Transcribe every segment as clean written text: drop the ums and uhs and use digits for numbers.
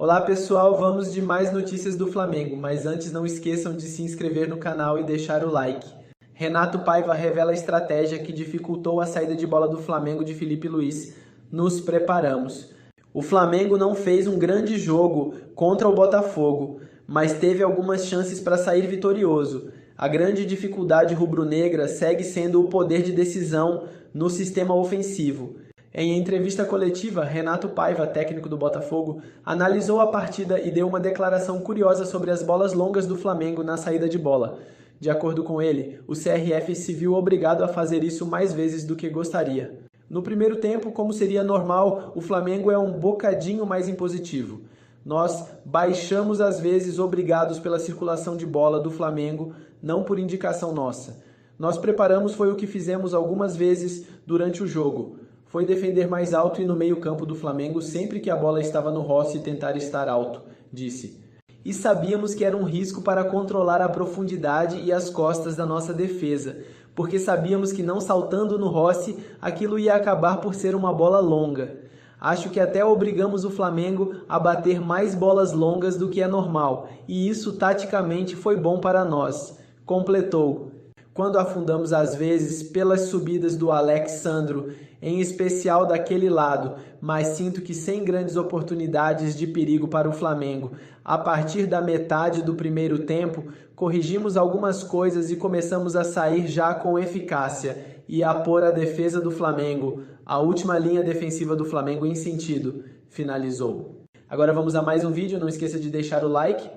Olá pessoal, vamos de mais notícias do Flamengo, mas antes não esqueçam de se inscrever no canal e deixar o like. Renato Paiva revela a estratégia que dificultou a saída de bola do Flamengo de Felipe Luiz. Nos preparamos. O Flamengo não fez um grande jogo contra o Botafogo, mas teve algumas chances para sair vitorioso. A grande dificuldade rubro-negra segue sendo o poder de decisão no sistema ofensivo. Em entrevista coletiva, Renato Paiva, técnico do Botafogo, analisou a partida e deu uma declaração curiosa sobre as bolas longas do Flamengo na saída de bola. De acordo com ele, o CRF se viu obrigado a fazer isso mais vezes do que gostaria. No primeiro tempo, como seria normal, o Flamengo é um bocadinho mais impositivo. Nós baixamos às vezes obrigados pela circulação de bola do Flamengo, não por indicação nossa. Nós preparamos foi o que fizemos algumas vezes durante o jogo. Foi defender mais alto e no meio-campo do Flamengo sempre que a bola estava no Rossi tentar estar alto, disse. E sabíamos que era um risco para controlar a profundidade e as costas da nossa defesa, porque sabíamos que não saltando no Rossi, aquilo ia acabar por ser uma bola longa. Acho que até obrigamos o Flamengo a bater mais bolas longas do que é normal, e isso taticamente foi bom para nós, completou. Quando afundamos às vezes pelas subidas do Alex Sandro, em especial daquele lado, mas sinto que sem grandes oportunidades de perigo para o Flamengo. A partir da metade do primeiro tempo, corrigimos algumas coisas e começamos a sair já com eficácia e a pôr a defesa do Flamengo, a última linha defensiva do Flamengo em sentido, finalizou. Agora vamos a mais um vídeo, não esqueça de deixar o like.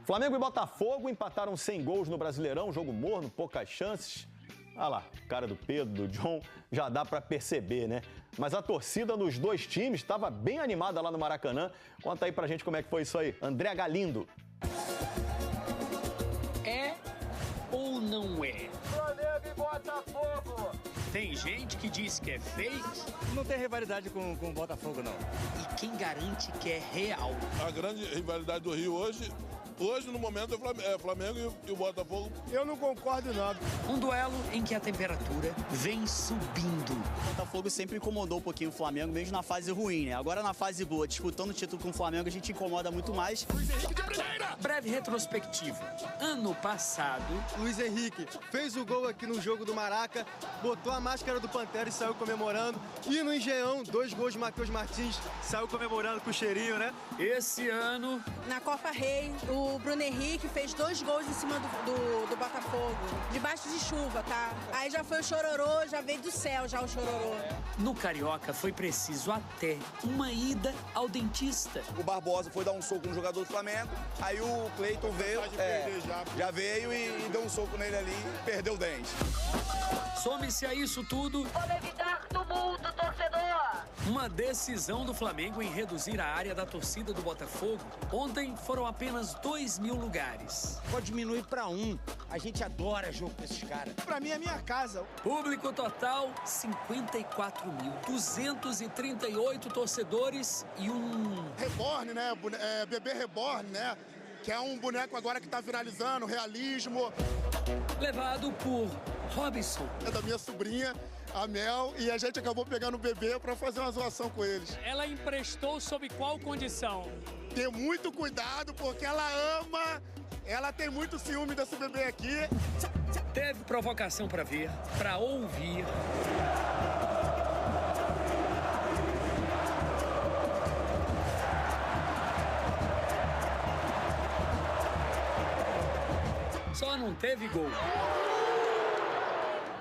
Flamengo e Botafogo empataram sem gols no Brasileirão, jogo morno, poucas chances. Ah lá, cara do Pedro, do John, já dá pra perceber, né? Mas a torcida nos dois times estava bem animada lá no Maracanã. Conta aí pra gente como é que foi isso aí. André Galindo. É ou não é? Flamengo e Botafogo! Tem gente que diz que é fake. Não tem rivalidade com o Botafogo, não. E quem garante que é real? A grande rivalidade do Rio hoje no momento, é Flamengo e o Botafogo. Eu não concordo nada. Um duelo em que a temperatura vem subindo. O Botafogo sempre incomodou um pouquinho o Flamengo, mesmo na fase ruim, né? Agora na fase boa, disputando o título com o Flamengo, a gente incomoda muito mais. Luiz Henrique de primeira! Breve retrospectiva. Ano passado... Luiz Henrique fez o gol aqui no jogo do Maraca, botou a máscara do Pantera e saiu comemorando. E no Engenhão, 2 gols de Matheus Martins, saiu comemorando com o cheirinho, né? Esse ano... Na Copa Rei, o Bruno Henrique fez 2 gols em cima do Botafogo, debaixo de chuva, tá? Aí já foi o chororô, já veio do céu já o chororô. No Carioca foi preciso até uma ida ao dentista. O Barbosa foi dar um soco no jogador do Flamengo, aí o Cleiton veio, já veio e deu um soco nele ali e perdeu o dente. Some-se a isso tudo... Polemidade do mundo, torcedor! Uma decisão do Flamengo em reduzir a área da torcida do Botafogo. Ontem foram apenas 2.000 lugares. Pode diminuir pra 1. A gente adora jogo com esses caras. Pra mim é minha casa. Público total, 54.238 torcedores e um... Reborn, né? Bebê Reborn, né? Que é um boneco agora que tá viralizando, realismo. Levado por Robson. É da minha sobrinha, a Mel, e a gente acabou pegando o bebê pra fazer uma zoação com eles. Ela emprestou sob qual condição? Ter muito cuidado, porque ela ama, ela tem muito ciúme desse bebê aqui. Teve provocação pra ver, pra ouvir. Só não teve gol.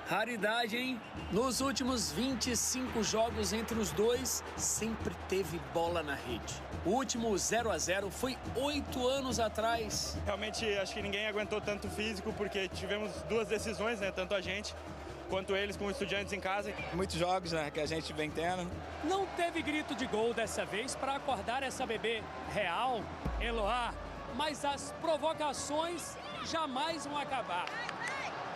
Raridade, hein? Nos últimos 25 jogos entre os dois, sempre teve bola na rede. O último 0-0 foi 8 anos atrás. Realmente, acho que ninguém aguentou tanto físico, porque tivemos 2 decisões, né? Tanto a gente quanto eles com Estudiantes em casa. Muitos jogos, né, que a gente vem tendo. Não teve grito de gol dessa vez para acordar essa bebê real, Eloá, mas as provocações jamais vão acabar.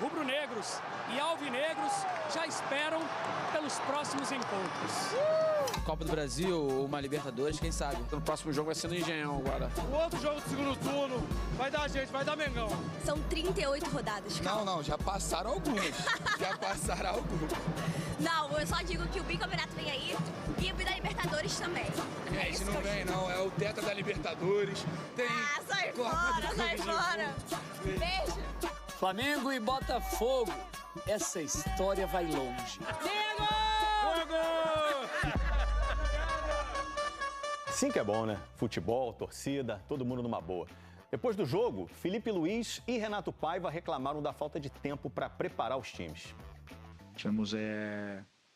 Rubro-negros e alvinegros já esperam pelos próximos encontros. Copa do Brasil ou uma Libertadores, quem sabe? No próximo jogo vai ser no Engenhão agora. O outro jogo do segundo turno vai dar gente, vai dar Mengão. São 38 rodadas. Não, já passaram algumas. Não, eu só digo que o bicampeonato vem aí e o bi da Libertadores também. Isso não vem não, é o tetra da Libertadores. Tem sai fora. Beijo. Flamengo e Botafogo. Essa história vai longe. Sim que é bom, né? Futebol, torcida, todo mundo numa boa. Depois do jogo, Felipe Luiz e Renato Paiva reclamaram da falta de tempo para preparar os times. Tivemos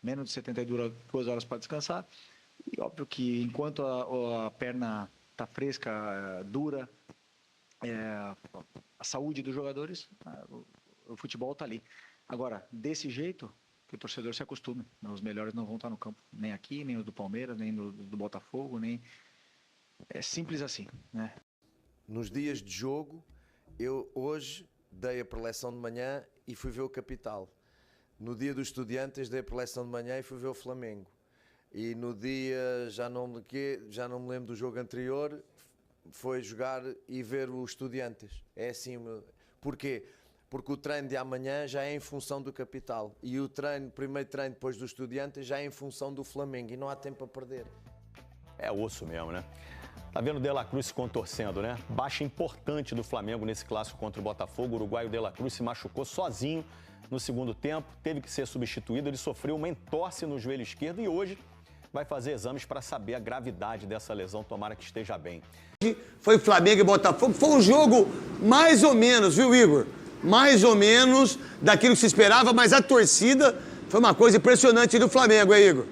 menos de 72 horas para descansar. E óbvio que enquanto a perna está fresca, dura, a saúde dos jogadores, o futebol está ali. Agora, desse jeito, que o torcedor se acostume. Os melhores não vão estar no campo, nem aqui, nem os do Palmeiras, nem do Botafogo, nem... É simples assim, né? Nos dias de jogo, eu hoje dei a preleção de manhã e fui ver o Capital. No dia dos Estudiantes dei a preleção de manhã e fui ver o Flamengo. E no dia, já não me lembro do jogo anterior, foi jogar e ver os Estudiantes. É assim, porquê? Porque o treino de amanhã já é em função do Capital e o primeiro treino depois dos Estudiantes já é em função do Flamengo e não há tempo a perder. É osso mesmo, né? Tá vendo o De La Cruz se contorcendo, né? Baixa importante do Flamengo nesse clássico contra o Botafogo. O uruguaio De La Cruz se machucou sozinho no segundo tempo, teve que ser substituído, ele sofreu uma entorse no joelho esquerdo e hoje vai fazer exames para saber a gravidade dessa lesão, tomara que esteja bem. Foi Flamengo e Botafogo, foi um jogo mais ou menos, viu, Igor? Mais ou menos daquilo que se esperava, mas a torcida foi uma coisa impressionante do Flamengo, hein, Igor?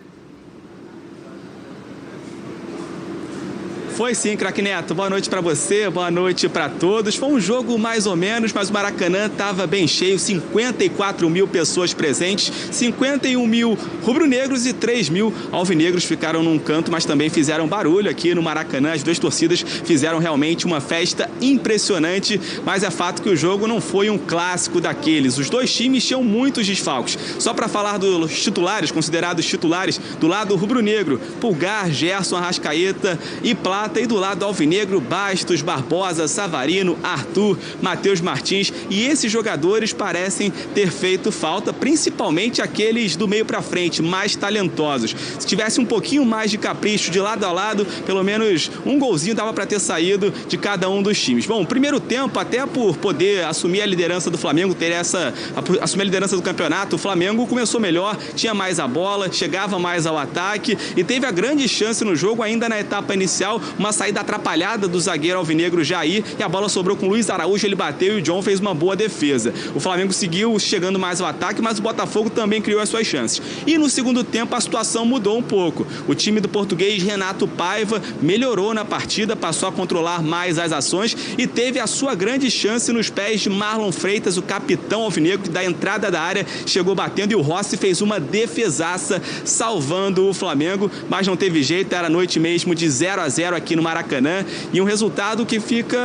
Foi sim, craque Neto. Boa noite para você, boa noite para todos. Foi um jogo mais ou menos, mas o Maracanã estava bem cheio, 54 mil pessoas presentes, 51 mil rubro-negros e 3 mil alvinegros ficaram num canto, mas também fizeram barulho aqui no Maracanã. As duas torcidas fizeram realmente uma festa impressionante, mas é fato que o jogo não foi um clássico daqueles. Os dois times tinham muitos desfalques. Só para falar dos titulares, considerados titulares, do lado rubro-negro, Pulgar, Gerson, Arrascaeta e Plata. E do lado alvinegro, Bastos, Barbosa, Savarino, Arthur, Matheus Martins. E esses jogadores parecem ter feito falta, principalmente aqueles do meio para frente, mais talentosos. Se tivesse um pouquinho mais de capricho de lado a lado, pelo menos um golzinho dava para ter saído de cada um dos times. Bom, o primeiro tempo, até por poder assumir a liderança do Flamengo, assumir a liderança do campeonato, o Flamengo começou melhor, tinha mais a bola, chegava mais ao ataque e teve a grande chance no jogo ainda na etapa inicial, uma saída atrapalhada do zagueiro alvinegro Jair e a bola sobrou com o Luiz Araújo, ele bateu e o John fez uma boa defesa. O Flamengo seguiu chegando mais ao ataque, mas o Botafogo também criou as suas chances. E no segundo tempo a situação mudou um pouco. O time do português Renato Paiva melhorou na partida, passou a controlar mais as ações e teve a sua grande chance nos pés de Marlon Freitas, o capitão alvinegro, que da entrada da área chegou batendo e o Rossi fez uma defesaça salvando o Flamengo, mas não teve jeito, era noite mesmo de 0-0 aqui no Maracanã e um resultado que fica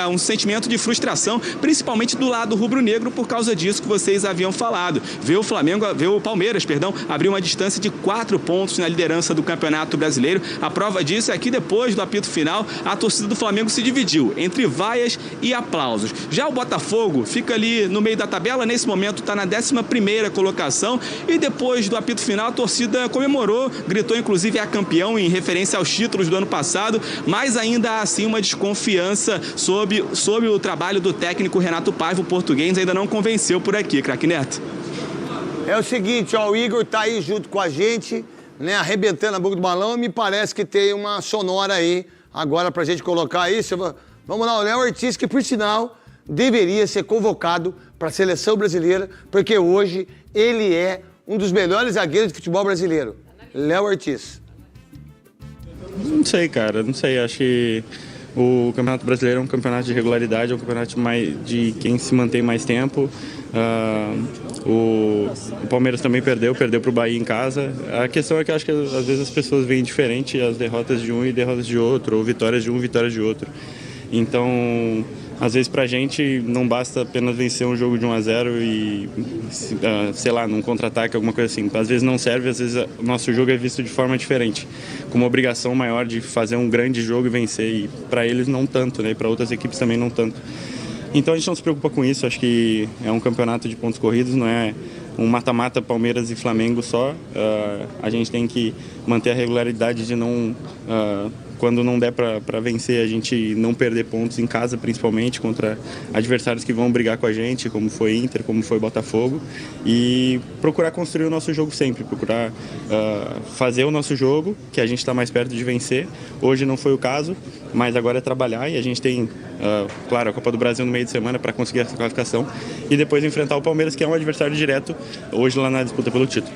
um sentimento de frustração, principalmente do lado rubro-negro por causa disso que vocês haviam falado. Ver o Palmeiras, abriu uma distância de 4 pontos na liderança do Campeonato Brasileiro. A prova disso é que depois do apito final, a torcida do Flamengo se dividiu entre vaias e aplausos. Já o Botafogo fica ali no meio da tabela, nesse momento está na 11ª colocação e depois do apito final a torcida comemorou, gritou inclusive é campeão em referência aos títulos do ano passado, mas ainda há assim uma desconfiança sobre o trabalho do técnico Renato Paiva. O português ainda não convenceu por aqui, craque Neto. É o seguinte, ó, o Igor tá aí junto com a gente, né, arrebentando a boca do balão, e me parece que tem uma sonora aí, agora pra gente colocar isso. Vamos lá, o Léo Ortiz, que por sinal deveria ser convocado para a seleção brasileira, porque hoje ele é um dos melhores zagueiros de futebol brasileiro. Léo Ortiz. Não sei, cara, não sei, acho que o Campeonato Brasileiro é um campeonato de regularidade, é um campeonato de quem se mantém mais tempo. O Palmeiras também perdeu para o Bahia em casa. A questão é que eu acho que às vezes as pessoas veem diferente as derrotas de um e derrotas de outro, ou vitórias de um e vitórias de outro. Então, às vezes pra gente não basta apenas vencer um jogo de 1-0 e, sei lá, num contra-ataque, alguma coisa assim. Às vezes não serve, às vezes o nosso jogo é visto de forma diferente, com uma obrigação maior de fazer um grande jogo e vencer, e para eles não tanto, né? E para outras equipes também não tanto. Então a gente não se preocupa com isso, acho que é um campeonato de pontos corridos, não é um mata-mata Palmeiras e Flamengo só. A gente tem que manter a regularidade de não... quando não der para vencer, a gente não perder pontos em casa, principalmente contra adversários que vão brigar com a gente, como foi Inter, como foi Botafogo, e procurar construir o nosso jogo sempre, procurar fazer o nosso jogo, que a gente está mais perto de vencer. Hoje não foi o caso, mas agora é trabalhar, e a gente tem, claro, a Copa do Brasil no meio de semana para conseguir essa classificação, e depois enfrentar o Palmeiras, que é um adversário direto hoje lá na disputa pelo título.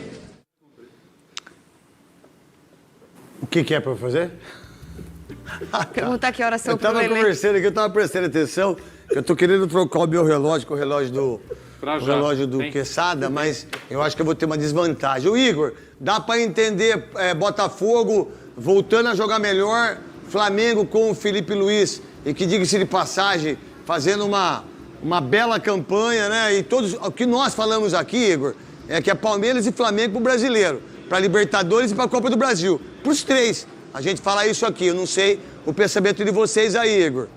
O que é para fazer? Perguntar que horas são. Eu tava conversando aqui, eu tava prestando atenção. Eu tô querendo trocar o meu relógio com o relógio do Quesada, mas eu acho que eu vou ter uma desvantagem. O Igor, dá para entender Botafogo voltando a jogar melhor, Flamengo com o Felipe Luiz, e que, diga-se de passagem, fazendo uma bela campanha, né? E todos, o que nós falamos aqui, Igor, é que é Palmeiras e Flamengo pro brasileiro, para Libertadores e para a Copa do Brasil. Pros três. A gente fala isso aqui, eu não sei o pensamento de vocês aí, Igor.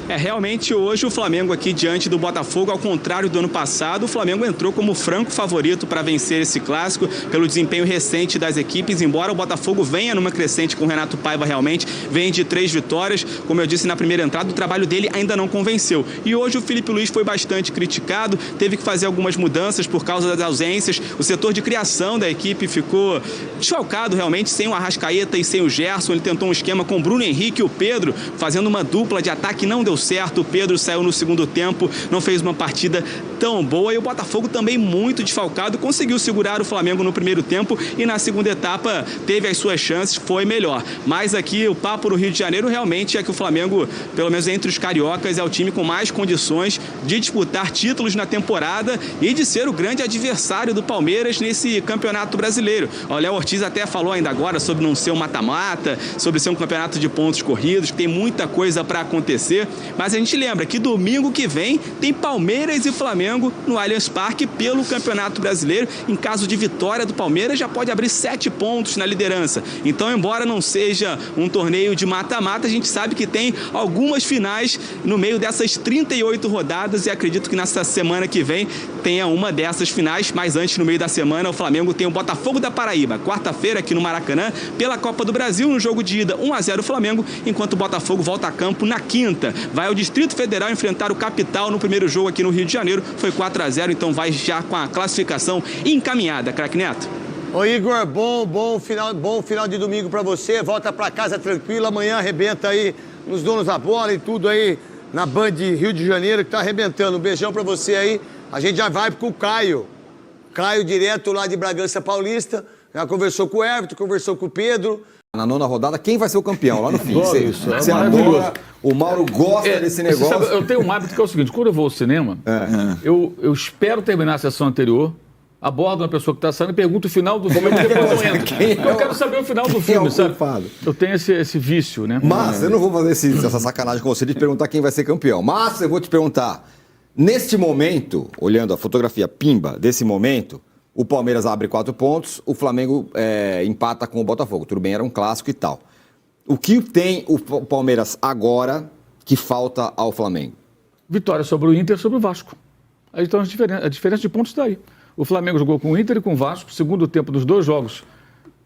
Realmente hoje o Flamengo aqui diante do Botafogo, ao contrário do ano passado, o Flamengo entrou como franco favorito para vencer esse clássico pelo desempenho recente das equipes, embora o Botafogo venha numa crescente com o Renato Paiva, realmente vem de 3 vitórias, como eu disse na primeira entrada, o trabalho dele ainda não convenceu. E hoje o Felipe Luiz foi bastante criticado, teve que fazer algumas mudanças por causa das ausências, o setor de criação da equipe ficou desfalcado realmente, sem o Arrascaeta e sem o Gerson. Ele tentou um esquema com o Bruno Henrique e o Pedro, fazendo uma dupla de ataque, não deu certo. O Pedro saiu no segundo tempo, não fez uma partida tão boa, e o Botafogo também muito desfalcado, conseguiu segurar o Flamengo no primeiro tempo e na segunda etapa teve as suas chances, foi melhor. Mas aqui o papo no Rio de Janeiro realmente é que o Flamengo, pelo menos entre os cariocas, é o time com mais condições de disputar títulos na temporada e de ser o grande adversário do Palmeiras nesse campeonato brasileiro. O Léo Ortiz até falou ainda agora sobre não ser um mata-mata, sobre ser um campeonato de pontos corridos, que tem muita coisa para acontecer, mas a gente lembra que domingo que vem tem Palmeiras e Flamengo no Allianz Parque pelo Campeonato Brasileiro. Em caso de vitória do Palmeiras, já pode abrir 7 pontos na liderança. Então, embora não seja um torneio de mata-mata, a gente sabe que tem algumas finais no meio dessas 38 rodadas, e acredito que nessa semana que vem tenha uma dessas finais. Mas antes, no meio da semana, o Flamengo tem o Botafogo da Paraíba, quarta-feira aqui no Maracanã, pela Copa do Brasil, no jogo de ida 1-0 Flamengo, enquanto o Botafogo volta a campo na quinta. Vai ao Distrito Federal enfrentar o Capital no primeiro jogo aqui no Rio de Janeiro. Foi 4-0, então vai já com a classificação encaminhada. Craque Neto. Ô Igor, bom final de domingo pra você. Volta pra casa tranquilo. Amanhã arrebenta aí nos donos da bola e tudo aí na Band Rio de Janeiro, que tá arrebentando. Um beijão pra você aí. A gente já vai com o Caio. Caio direto lá de Bragança Paulista. Já conversou com o Everton, conversou com o Pedro. Na 9ª rodada, quem vai ser o campeão lá no fim? Você maravilhoso. O Mauro gosta desse negócio. Sabe, eu tenho um hábito que é o seguinte: quando eu vou ao cinema, eu espero terminar a sessão anterior, abordo uma pessoa que está saindo e pergunto o final do filme, depois eu entro. Eu quero saber o final do filme, sabe? Eu tenho esse vício, né? Mas eu não vou fazer essa sacanagem com você de perguntar quem vai ser campeão. Mas eu vou te perguntar, neste momento, olhando a fotografia pimba desse momento, o Palmeiras abre 4 pontos, o Flamengo empata com o Botafogo. Tudo bem, era um clássico e tal. O que tem o Palmeiras agora que falta ao Flamengo? Vitória sobre o Inter e sobre o Vasco. Aí estão a diferença de pontos daí. O Flamengo jogou com o Inter e com o Vasco, segundo tempo dos 2 jogos,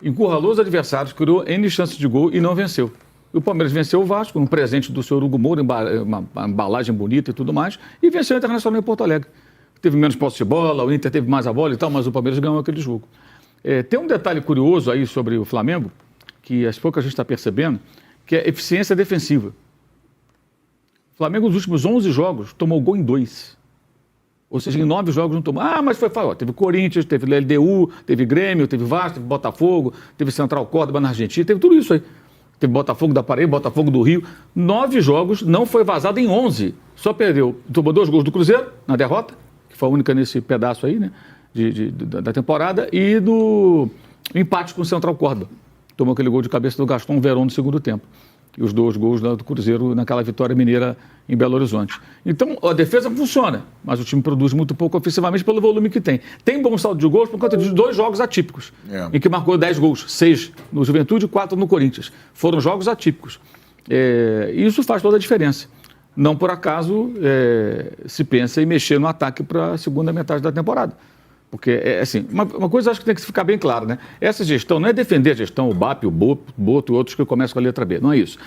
encurralou os adversários, criou N chances de gol e não venceu. O Palmeiras venceu o Vasco, um presente do senhor Hugo Moura, uma embalagem bonita e tudo mais, e venceu o Internacional em Porto Alegre. Teve menos posse de bola, o Inter teve mais a bola e tal, mas o Palmeiras ganhou aquele jogo. Tem um detalhe curioso aí sobre o Flamengo, que aos poucos a gente está percebendo, que é eficiência defensiva. O Flamengo, nos últimos 11 jogos, tomou gol em 2. Ou seja, em 9 jogos não tomou. Mas foi falho. Teve Corinthians, teve LDU, teve Grêmio, teve Vasco, teve Botafogo, teve Central Córdoba na Argentina, teve tudo isso aí. Teve Botafogo da Paraíba, Botafogo do Rio. 9 jogos, não foi vazado em 11. Só perdeu. Tomou 2 gols do Cruzeiro, na derrota, que foi a única nesse pedaço aí, né, da temporada, e do empate com o Central Córdoba. Tomou aquele gol de cabeça do Gaston Verón no segundo tempo. E os 2 gols do Cruzeiro naquela vitória mineira em Belo Horizonte. Então, a defesa funciona, mas o time produz muito pouco ofensivamente pelo volume que tem. Tem bom saldo de gols por conta de 2 jogos atípicos, em que marcou 10 gols, 6 no Juventude e 4 no Corinthians. Foram jogos atípicos. Isso faz toda a diferença. Não por acaso se pensa em mexer no ataque para a segunda metade da temporada. Porque, assim, uma coisa acho que tem que ficar bem claro, né? Essa gestão não é defender a gestão, o BAP, o Boto e outros que começam com a letra B, não é isso.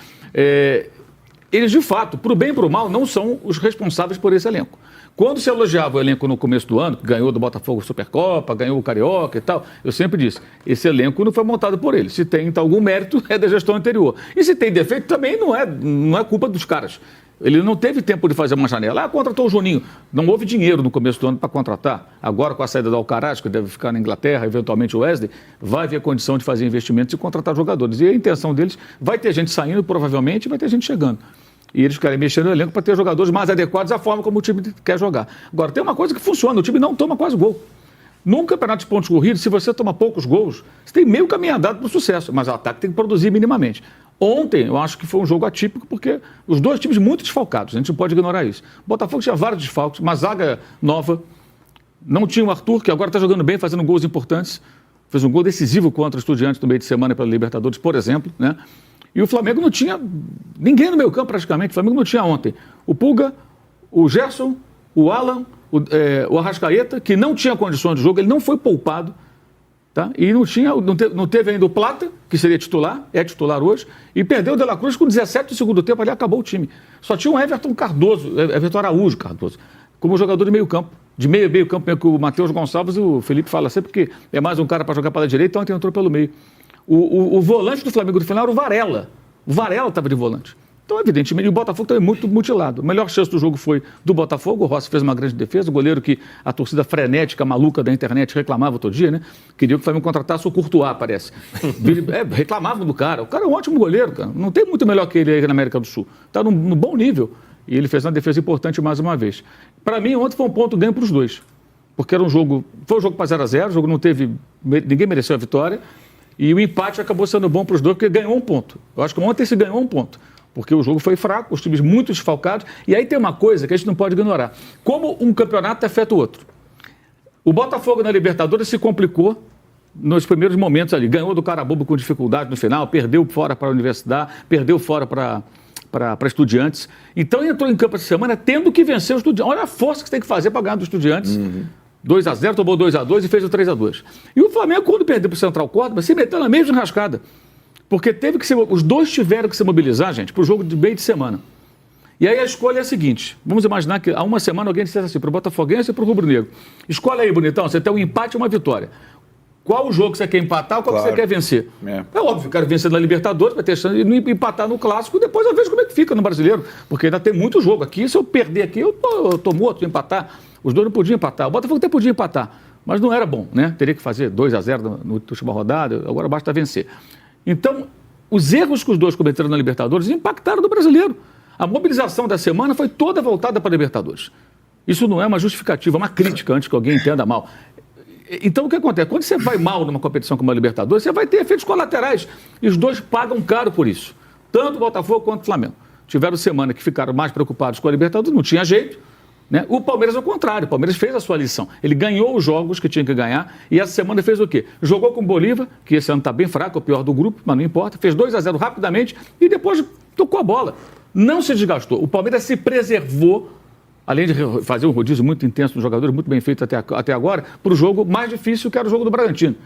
Eles, de fato, para o bem e para o mal, não são os responsáveis por esse elenco. Quando se elogiava o elenco no começo do ano, que ganhou do Botafogo Supercopa, ganhou o Carioca e tal, eu sempre disse, esse elenco não foi montado por eles. Se tem então, algum mérito, é da gestão anterior. E se tem defeito, também não é culpa dos caras. Ele não teve tempo de fazer uma janela. Contratou o Juninho. Não houve dinheiro no começo do ano para contratar. Agora, com a saída do Alcaraz, que deve ficar na Inglaterra, eventualmente o Wesley, vai haver condição de fazer investimentos e contratar jogadores. E a intenção deles, vai ter gente saindo, provavelmente, e vai ter gente chegando. E eles querem mexer no elenco para ter jogadores mais adequados à forma como o time quer jogar. Agora, tem uma coisa que funciona. O time não toma quase gol. Num campeonato de pontos corridos, se você toma poucos gols, você tem meio caminho andado para o sucesso. Mas o ataque tem que produzir minimamente. Ontem, eu acho que foi um jogo atípico, porque os 2 times muito desfalcados, a gente não pode ignorar isso. O Botafogo tinha vários desfalques, uma zaga nova, não tinha o Arthur, que agora está jogando bem, fazendo gols importantes, fez um gol decisivo contra o Estudiantes no meio de semana pela Libertadores, por exemplo, né? E o Flamengo não tinha ninguém no meio campo praticamente, o Flamengo não tinha ontem. O Pulga, o Gerson, o Alan, o Arrascaeta, que não tinha condições de jogo, ele não foi poupado. Tá? E não teve ainda o Plata, que seria titular, é titular hoje, e perdeu o De La Cruz com 17 do segundo tempo, ali acabou o time. Só tinha o Everton Araújo Cardoso, como jogador de meio campo. De meio campo, que o Matheus Gonçalves, o Felipe fala sempre que é mais um cara para jogar pela direita, ontem entrou pelo meio. O volante do Flamengo do final era o Varela. O Varela estava de volante. Então, evidentemente, o Botafogo também muito mutilado. A melhor chance do jogo foi do Botafogo. O Rossi fez uma grande defesa. O goleiro que a torcida frenética, maluca da internet reclamava todo dia, né? Queria que o Flamengo contratasse o Courtois, parece. Reclamavam do cara. O cara é um ótimo goleiro, cara. Não tem muito melhor que ele aí na América do Sul. Está num bom nível. E ele fez uma defesa importante mais uma vez. Para mim, ontem foi um ponto ganho para os 2. Porque era um jogo... Foi um jogo para 0-0. O jogo não teve... Ninguém mereceu a vitória. E o empate acabou sendo bom para os 2, porque ganhou um ponto. Eu acho que ontem se ganhou um ponto. Porque o jogo foi fraco, os times muito desfalcados. E aí tem uma coisa que a gente não pode ignorar. Como um campeonato afeta o outro. O Botafogo na Libertadores se complicou nos primeiros momentos ali. Ganhou do Carabobo com dificuldade no final, perdeu fora para a Universidade, perdeu fora para Estudiantes. Então entrou em campo essa semana tendo que vencer o Estudiantes. Olha a força que você tem que fazer para ganhar do Estudiantes. 2-0, tomou 2-2 e fez o 3-2. E o Flamengo, quando perdeu para o Central Córdoba, se meteu na mesma enrascada. Porque os 2 tiveram que se mobilizar, gente, para o jogo de meio de semana. E aí a escolha é a seguinte, vamos imaginar que há uma semana alguém dissesse assim, para o Botafoguense e para o Rubro Negro. Escolhe aí, bonitão, você tem um empate e uma vitória. Qual o jogo que você quer empatar ou qual que você quer vencer? É óbvio, quero vencer na Libertadores, vai ter chance de empatar no Clássico, depois eu vejo como é que fica no Brasileiro. Porque ainda tem muito jogo aqui, se eu perder aqui, eu tô morto, empatar. Os 2 não podiam empatar, o Botafogo até podia empatar, mas não era bom, né? Teria que fazer 2-0 na última rodada, agora basta vencer. Então, os erros que os 2 cometeram na Libertadores impactaram no brasileiro. A mobilização da semana foi toda voltada para a Libertadores. Isso não é uma justificativa, é uma crítica, antes que alguém entenda mal. Então, o que acontece? Quando você vai mal numa competição como a Libertadores, você vai ter efeitos colaterais. E os 2 pagam caro por isso. Tanto o Botafogo quanto o Flamengo. Tiveram semana que ficaram mais preocupados com a Libertadores, não tinha jeito. Né? O Palmeiras, ao contrário, o Palmeiras fez a sua lição. Ele ganhou os jogos que tinha que ganhar e essa semana fez o quê? Jogou com o Bolívar, que esse ano está bem fraco, é o pior do grupo, mas não importa, fez 2-0 rapidamente e depois tocou a bola. Não se desgastou. O Palmeiras se preservou, além de fazer um rodízio muito intenso dos jogadores, muito bem feito até agora, para o jogo mais difícil, que era o jogo do Bragantino.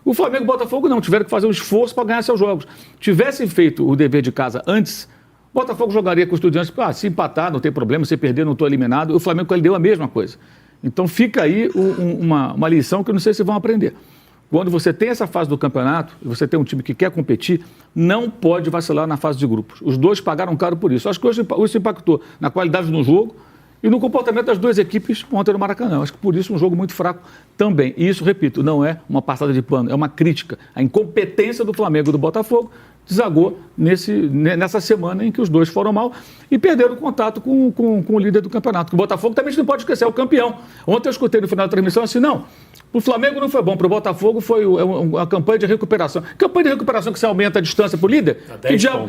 O Flamengo e o Botafogo não, tiveram que fazer um esforço para ganhar seus jogos. Tivessem feito o dever de casa antes, o Botafogo jogaria com o Estudiantes, se empatar, não tem problema, se perder, não estou eliminado. O Flamengo ele deu a mesma coisa. Então fica aí uma lição que eu não sei se vão aprender. Quando você tem essa fase do campeonato, e você tem um time que quer competir, não pode vacilar na fase de grupos. Os 2 pagaram caro por isso. Acho que hoje isso impactou na qualidade do jogo e no comportamento das 2 equipes ontem no Maracanã. Acho que por isso um jogo muito fraco também. E isso, repito, não é uma passada de pano, é uma crítica. A incompetência do Flamengo e do Botafogo desagou nessa semana em que os dois foram mal e perderam o contato com o líder do campeonato. O Botafogo também não pode esquecer, é o campeão. Ontem eu escutei no final da transmissão assim, não, o Flamengo não foi bom, para o Botafogo foi a campanha de recuperação. Campanha de recuperação que você aumenta a distância para o líder?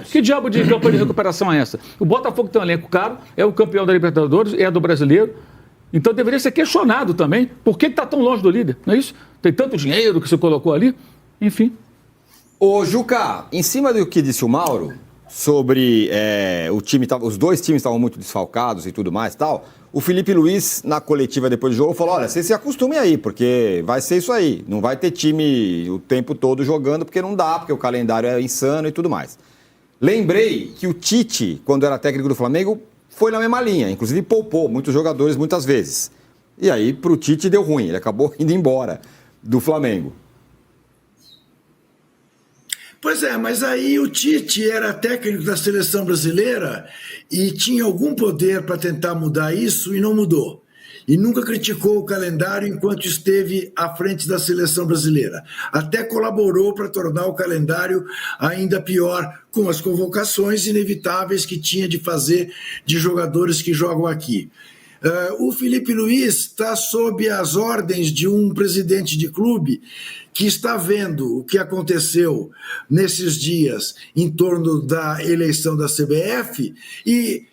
Que diabo de campanha de recuperação é essa? O Botafogo tem um elenco caro, é o campeão da Libertadores, é do Brasileiro, então deveria ser questionado também. Por que está tão longe do líder? Não é isso? Tem tanto dinheiro que você colocou ali? Enfim. Ô, Juca, em cima do que disse o Mauro, sobre os dois times estavam muito desfalcados e tudo mais e tal, o Felipe Luiz, na coletiva depois do jogo, falou, olha, vocês se acostumem aí, porque vai ser isso aí. Não vai ter time o tempo todo jogando, porque não dá, porque o calendário é insano e tudo mais. Lembrei que o Tite, quando era técnico do Flamengo, foi na mesma linha, inclusive poupou muitos jogadores muitas vezes. E aí, pro Tite deu ruim, ele acabou indo embora do Flamengo. Pois é, mas aí o Tite era técnico da seleção brasileira e tinha algum poder para tentar mudar isso e não mudou. E nunca criticou o calendário enquanto esteve à frente da seleção brasileira. Até colaborou para tornar o calendário ainda pior com as convocações inevitáveis que tinha de fazer de jogadores que jogam aqui. O Felipe Luiz está sob as ordens de um presidente de clube que está vendo o que aconteceu nesses dias em torno da eleição da CBF e,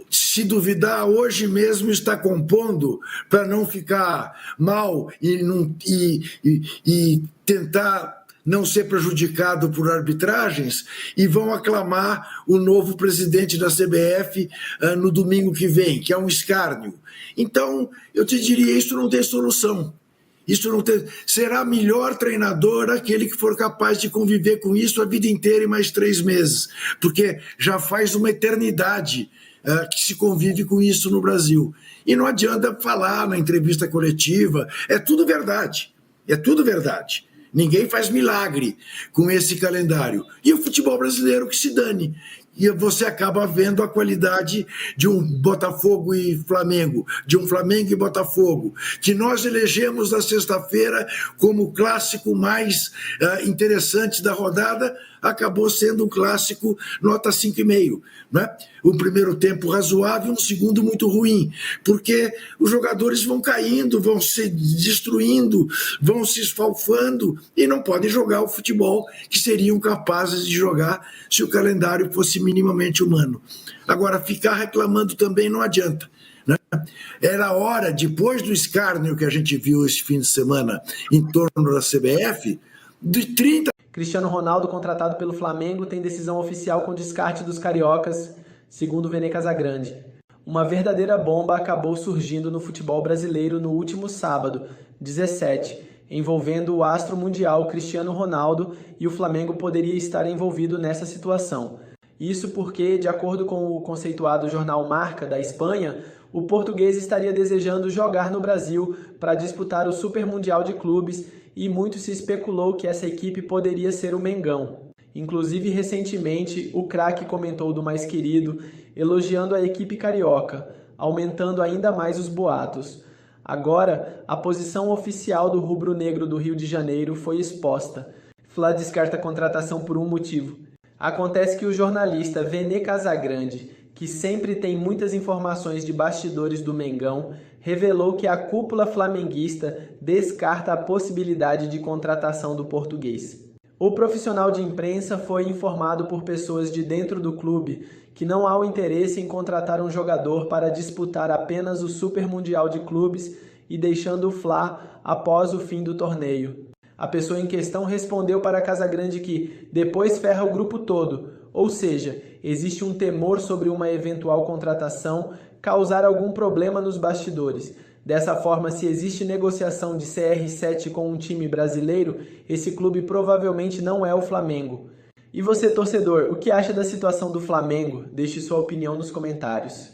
se duvidar, hoje mesmo está compondo para não ficar mal e tentar não ser prejudicado por arbitragens, e vão aclamar o novo presidente da CBF no domingo que vem, que é um escárnio. Então, eu te diria, isso não tem solução. Será melhor treinador aquele que for capaz de conviver com isso a vida inteira e mais 3 meses, porque já faz uma eternidade que se convive com isso no Brasil. E não adianta falar na entrevista coletiva, é tudo verdade, Ninguém faz milagre com esse calendário. E o futebol brasileiro que se dane. E você acaba vendo a qualidade de um Botafogo e Flamengo, de um Flamengo e Botafogo, que nós elegemos na sexta-feira como o clássico mais interessante da rodada, acabou sendo um clássico nota 5,5. Né? Um primeiro tempo razoável, um segundo muito ruim, porque os jogadores vão caindo, vão se destruindo, vão se esfalfando e não podem jogar o futebol que seriam capazes de jogar se o calendário fosse minimamente humano. Agora, ficar reclamando também não adianta. Né? Era hora, depois do escárnio que a gente viu esse fim de semana em torno da CBF, de 30... Cristiano Ronaldo, contratado pelo Flamengo, tem decisão oficial com descarte dos cariocas, segundo Vene Casagrande. Uma verdadeira bomba acabou surgindo no futebol brasileiro no último sábado, 17, envolvendo o astro mundial Cristiano Ronaldo, e o Flamengo poderia estar envolvido nessa situação. Isso porque, de acordo com o conceituado jornal Marca, da Espanha, o português estaria desejando jogar no Brasil para disputar o Super Mundial de Clubes, e muito se especulou que essa equipe poderia ser o Mengão. Inclusive, recentemente, o craque comentou do mais querido, elogiando a equipe carioca, aumentando ainda mais os boatos. Agora, a posição oficial do rubro-negro do Rio de Janeiro foi exposta. Fla descarta a contratação por um motivo. Acontece que o jornalista Vene Casagrande, que sempre tem muitas informações de bastidores do Mengão, revelou que a cúpula flamenguista descarta a possibilidade de contratação do português. O profissional de imprensa foi informado por pessoas de dentro do clube que não há o interesse em contratar um jogador para disputar apenas o Super Mundial de Clubes e deixando o Fla após o fim do torneio. A pessoa em questão respondeu para Casagrande que depois ferra o grupo todo, ou seja, existe um temor sobre uma eventual contratação causar algum problema nos bastidores. Dessa forma, se existe negociação de CR7 com um time brasileiro, esse clube provavelmente não é o Flamengo. E você, torcedor, o que acha da situação do Flamengo? Deixe sua opinião nos comentários.